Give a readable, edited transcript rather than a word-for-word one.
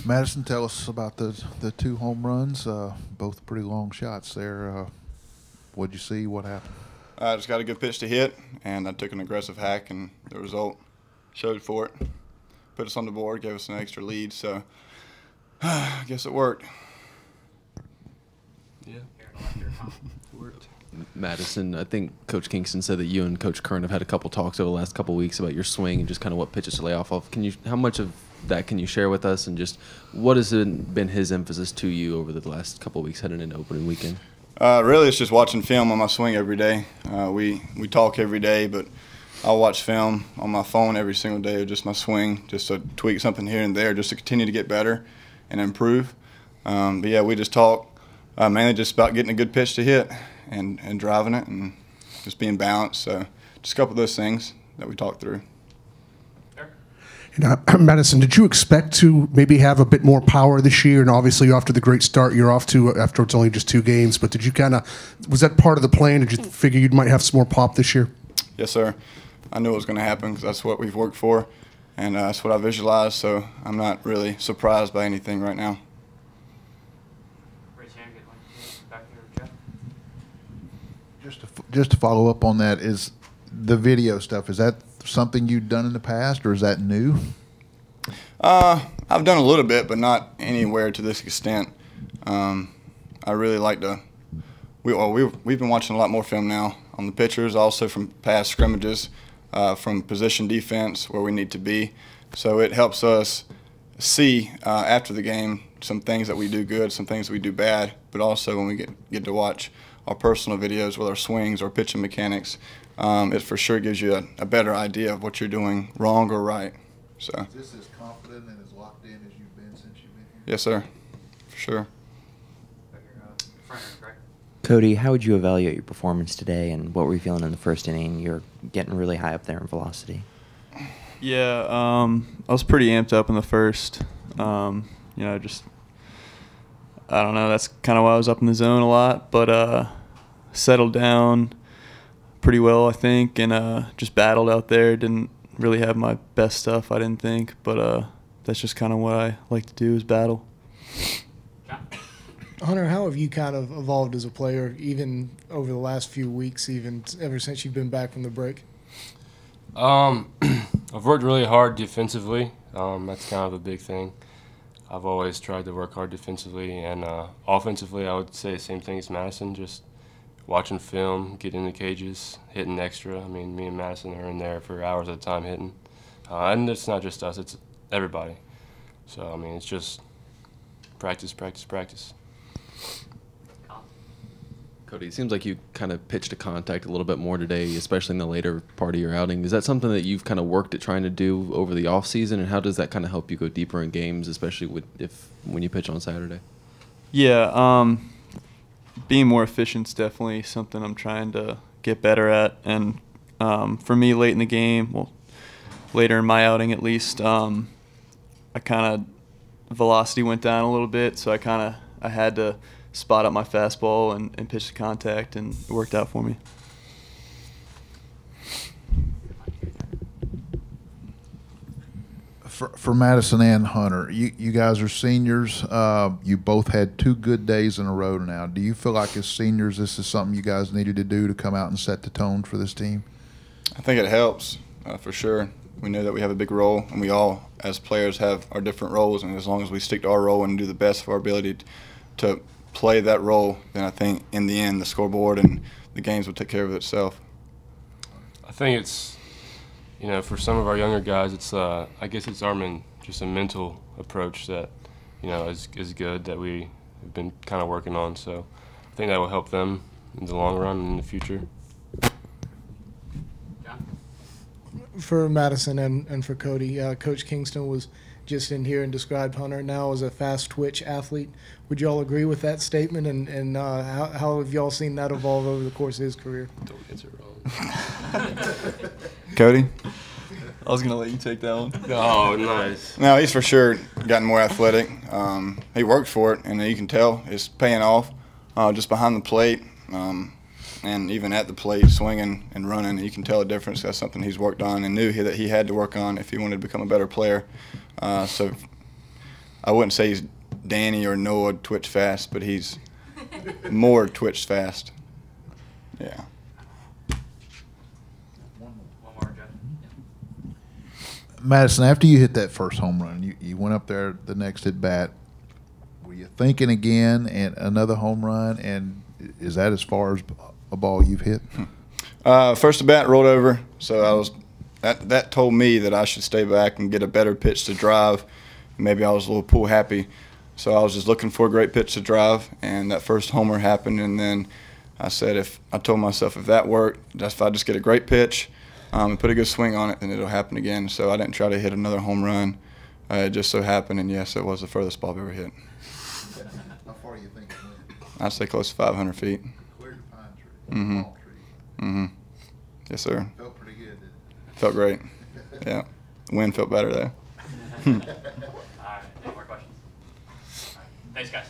Madison, tell us about the two home runs, both pretty long shots there. What'd you see? What happened? I just got a good pitch to hit, and I took an aggressive hack, and the result showed for it. Put us on the board, gave us an extra lead, so I guess it worked. Yeah. Worked. Madison, I think Coach Kingston said that you and Coach Kern have had a couple talks over the last couple of weeks about your swing and just kind of what pitches to lay off of. How much of that can you share with us, and just what has been his emphasis to you over the last couple of weeks heading into opening weekend? Really, it's just watching film on my swing every day. We talk every day, but I'll watch film on my phone every single day of just my swing, just to tweak something here and there, just to continue to get better and improve. But yeah, we just talk mainly just about getting a good pitch to hit and driving it and just being balanced. So just a couple of those things that we talked through. Madison, did you expect to maybe have a bit more power this year? And obviously, after the great start you're off to, after it's only just 2 games, but did you was that part of the plan? Did you figure you might have some more pop this year? Yes, sir. I knew it was going to happen because that's what we've worked for, and that's what I visualized, so I'm not really surprised by anything right now. Just to follow up on that, is the video stuff, is that something you've done in the past, or is that new? I've done a little bit, but not anywhere to this extent. I really like to. We've been watching a lot more film now on the pitchers, also from past scrimmages, from position defense where we need to be. So it helps us see after the game some things that we do good, some things that we do bad, but also when we get to watch our personal videos with our swings or pitching mechanics, it for sure gives you a better idea of what you're doing wrong or right. So. Is this as confident and as locked in as you've been since you've been here? Yes, sir. For sure. Cody, how would you evaluate your performance today, and what were you feeling in the first inning? You're getting really high up there in velocity. Yeah, I was pretty amped up in the first. Just I don't know. That's kind of why I was up in the zone a lot, but settled down pretty well, I think, and just battled out there. Didn't really have my best stuff, I didn't think, but that's just kind of what I like to do, is battle. Hunter, how have you kind of evolved as a player, even over the last few weeks, even ever since you've been back from the break? I've worked really hard defensively. That's kind of a big thing. I've always tried to work hard defensively, and offensively I would say the same thing as Madison, just watching film, getting in the cages, hitting extra. I mean, me and Madison are in there for hours at a time hitting. And it's not just us, it's everybody. So, I mean, it's just practice, practice, practice. Cody, it seems like you kind of pitched to contact a little bit more today, especially in the later part of your outing. Is that something that you've kind of worked at trying to do over the off season, and how does that kind of help you go deeper in games, especially when you pitch on Saturday? Yeah, being more efficient is definitely something I'm trying to get better at. And for me, late in the game, well, later in my outing at least, I kind of velocity went down a little bit, so I had to spot up my fastball and pitch the contact, and it worked out for me. For Madison and Hunter, you guys are seniors. You both had 2 good days in a row now. Do you feel like as seniors this is something you guys needed to do to come out and set the tone for this team? I think it helps, for sure. We know that we have a big role, and we all, as players, have our different roles, and as long as we stick to our role and do the best of our ability to play that role, then I think in the end the scoreboard and the games will take care of itself. I think it's, for some of our younger guys, it's I guess it's just a mental approach that, is good, that we have been kind of working on. So I think that will help them in the long run and in the future. For Madison and for Cody, Coach Kingston was just in here and described Hunter now as a fast twitch athlete. Would you all agree with that statement, and how have y'all seen that evolve over the course of his career? Don't get it wrong. Cody? I was going to let you take that one. Oh, nice. No, he's for sure gotten more athletic. He worked for it, and you can tell it's paying off just behind the plate. And even at the plate, swinging and running, you can tell a difference. That's something he's worked on and knew that he had to work on if he wanted to become a better player. So I wouldn't say he's Danny or Noah twitch fast, but he's more twitch fast. Yeah. One more, Jeff. Madison, after you hit that first home run, you went up there the next at bat. Were you thinking again and another home run? And is that as far as a ball you've hit? First at bat rolled over, so I was that told me that I should stay back and get a better pitch to drive. Maybe I was a little pool happy, so I was just looking for a great pitch to drive, and that first homer happened. And then I told myself if that worked, if I just get a great pitch and put a good swing on it, then it'll happen again. So I didn't try to hit another home run. It just so happened, and yes, it was the furthest ball I've ever hit. How far do you think it went? I'd say close to 500 feet. Cleared the pine tree, Mm-hmm. palm tree. Mm-hmm. Yes, sir. Felt pretty good, didn't it? Felt great. Yeah. The wind felt better, though. All right, any more questions? All right. Thanks, guys.